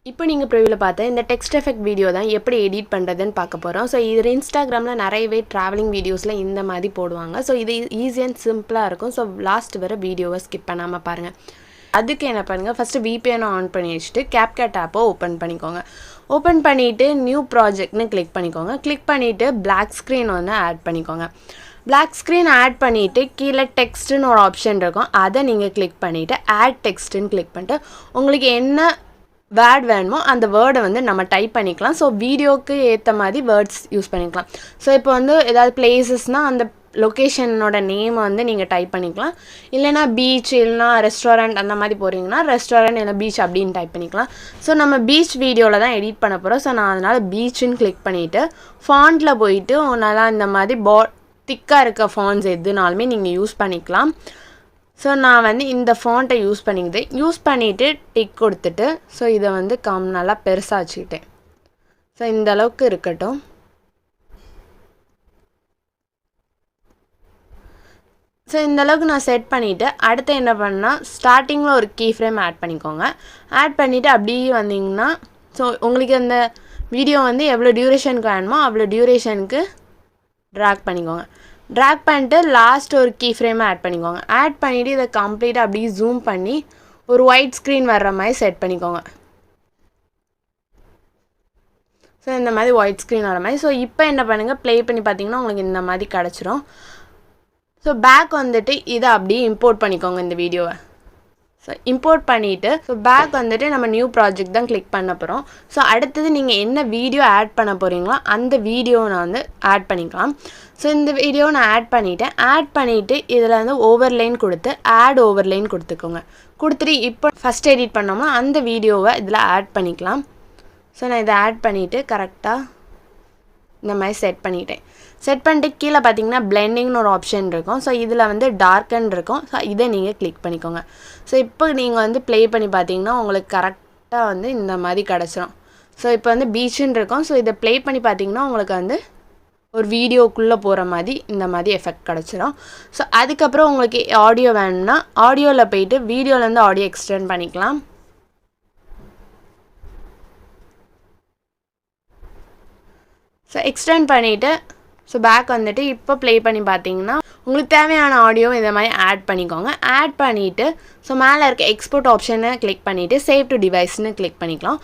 இப்போ நீங்கள் ப்ரிவியூவில் பார்த்த இந்த டெக்ஸ்ட் எஃபெக்ட் வீடியோ தான் எப்படி எடிட் பண்ணுறதுன்னு பார்க்க போகிறோம். ஸோ இது இன்ஸ்டாகிராமில் நிறையவே ட்ராவலிங் வீடியோஸில் இந்த மாதிரி போடுவாங்க. ஸோ இது ஈஸி அண்ட் சிம்பிளாக இருக்கும். ஸோ லாஸ்ட் வர வீடியோவை ஸ்கிப் பண்ணாமல் பாருங்கள். அதுக்கு என்ன பண்ணுங்கள், ஃபஸ்ட்டு VPN ஆன் பண்ணி வச்சுட்டு CapCut ஆப்பை ஓப்பன் பண்ணிக்கோங்க. ஓப்பன் பண்ணிவிட்டு நியூ ப்ராஜெக்ட்னு கிளிக் பண்ணிக்கோங்க. கிளிக் பண்ணிவிட்டு பிளாக் ஸ்க்ரீன் வந்து ஆட் பண்ணிக்கோங்க. பிளாக் ஸ்க்ரீன் ஆட் பண்ணிவிட்டு கீழே டெக்ஸ்ட்டுன்னு ஒரு ஆப்ஷன் இருக்கும். அதை நீங்கள் கிளிக் பண்ணிவிட்டு ஆட் டெக்ஸ்ட்டுன்னு கிளிக் பண்ணிட்டு உங்களுக்கு என்ன வேர்ட் வேணுமோ அந்த வேர்டை வந்து நம்ம டைப் பண்ணிக்கலாம். ஸோ வீடியோவுக்கு ஏற்ற மாதிரி வேர்ட்ஸ் யூஸ் பண்ணிக்கலாம். ஸோ இப்போ வந்து ஏதாவது பிளேசஸ்னால் அந்த லொக்கேஷனோட நேமை வந்து நீங்கள் டைப் பண்ணிக்கலாம். இல்லைனா பீச் இல்லைனா ரெஸ்டாரண்ட் அந்த மாதிரி போகிறீங்கன்னா ரெஸ்டாரண்ட் இல்லை பீச் அப்படின்னு டைப் பண்ணிக்கலாம். ஸோ நம்ம பீச் வீடியோவில் தான் எடிட் பண்ண போகிறோம். ஸோ நான் அதனால் பீச்சுன்னு கிளிக் பண்ணிவிட்டு ஃபாண்ட்டில் போயிட்டு நல்லா இந்த மாதிரி திக்காக இருக்க ஃபாண்ட்ஸ் எதுனாலுமே நீங்கள் யூஸ் பண்ணிக்கலாம். ஸோ நான் வந்து இந்த ஃபாண்ட்டை யூஸ் பண்ணிவிட்டு டிக் கொடுத்துட்டு ஸோ இதை வந்து நல்லா பெருசாக வச்சுக்கிட்டேன். ஸோ இந்த அளவுக்கு இருக்கட்டும். ஸோ இந்த அளவுக்கு நான் செட் பண்ணிவிட்டு அடுத்து என்ன பண்ணால் ஸ்டார்டிங்கில் ஒரு கீ ஃப்ரேம் ஆட் பண்ணிக்கோங்க. ஆட் பண்ணிவிட்டு அப்படியே வந்தீங்கன்னா ஸோ உங்களுக்கு அந்த வீடியோ வந்து எவ்வளோ டியூரேஷனுக்கு வேணுமோ அவ்வளோ டியூரேஷனுக்கு ட்ராக் பண்ணிக்கோங்க. ட்ராக் பண்ணிட்டு லாஸ்ட் ஒரு கீ ஃப்ரேமை ஆட் பண்ணிக்கோங்க. ஆட் பண்ணிவிட்டு இதை கம்ப்ளீட்டாக அப்படியே ஜூம் பண்ணி ஒரு ஒயிட் ஸ்க்ரீன் வர்ற மாதிரி செட் பண்ணிக்கோங்க. ஸோ இந்த மாதிரி ஒயிட் ஸ்க்ரீன் வர மாதிரி. ஸோ இப்போ என்ன பண்ணுங்கள், ப்ளே பண்ணி பார்த்தீங்கன்னா உங்களுக்கு இந்த மாதிரி கிடச்சிரும். ஸோ பேக் வந்துட்டு இதை அப்படியே இம்போர்ட் பண்ணிக்கோங்க இந்த வீடியோவை. ஸோ இம்போர்ட் பண்ணிவிட்டு ஸோ பேக் வந்துட்டு நம்ம நியூ ப்ராஜெக்ட் தான் கிளிக் பண்ண போகிறோம். ஸோ அடுத்தது நீங்கள் என்ன வீடியோ ஆட் பண்ண போகிறீங்களோ அந்த வீடியோவை நான் வந்து ஆட் பண்ணிக்கலாம். ஸோ இந்த வீடியோவை நான் ஆட் பண்ணிவிட்டு இதில் வந்து ஓவர்லைன் கொடுத்து ஆட் ஓவர்லைன் கொடுத்துக்கோங்க. கொடுத்துட்டு இப்போ ஃபஸ்ட் எடிட் பண்ணோம்னா அந்த வீடியோவை இதில் ஆட் பண்ணிக்கலாம். ஸோ நான் இதை ஆட் பண்ணிவிட்டு கரெக்டாக இந்த மாதிரி செட் பண்ணிட்டு கீழே பார்த்தீங்கன்னா பிளெண்டிங்னு ஒரு ஆப்ஷன் இருக்கும். ஸோ இதில் வந்து டார்க்கன் இருக்கும். ஸோ இதை நீங்கள் கிளிக் பண்ணிக்கோங்க. ஸோ இப்போ நீங்கள் வந்து ப்ளே பண்ணி பார்த்தீங்கன்னா உங்களுக்கு கரெக்டாக வந்து இந்த மாதிரி கிடச்சிரும். ஸோ இப்போ வந்து பீச்சுன்னு இருக்கும். ஸோ இதை ப்ளே பண்ணி பார்த்தீங்கன்னா உங்களுக்கு வந்து ஒரு வீடியோக்குள்ளே போகிற மாதிரி இந்த மாதிரி எஃபெக்ட் கிடச்சிரும். ஸோ அதுக்கப்புறம் உங்களுக்கு ஆடியோ வேணும்னா ஆடியோவில் போயிட்டு வீடியோலேருந்து ஆடியோ எக்ஸ்டெண்ட் பண்ணிக்கலாம். ஸோ எக்ஸ்டெண்ட் பண்ணிவிட்டு ஸோ பேக் வந்துட்டு இப்போ ப்ளே பண்ணி பார்த்தீங்கன்னா உங்களுக்கு தேவையான ஆடியோ இந்த மாதிரி ஆட் பண்ணிக்கோங்க. ஆட் பண்ணிவிட்டு ஸோ மேலே இருக்க எக்ஸ்போர்ட் ஆப்ஷனை கிளிக் பண்ணிவிட்டு சேவ் டு டிவைஸ்னு கிளிக் பண்ணிக்கலாம்.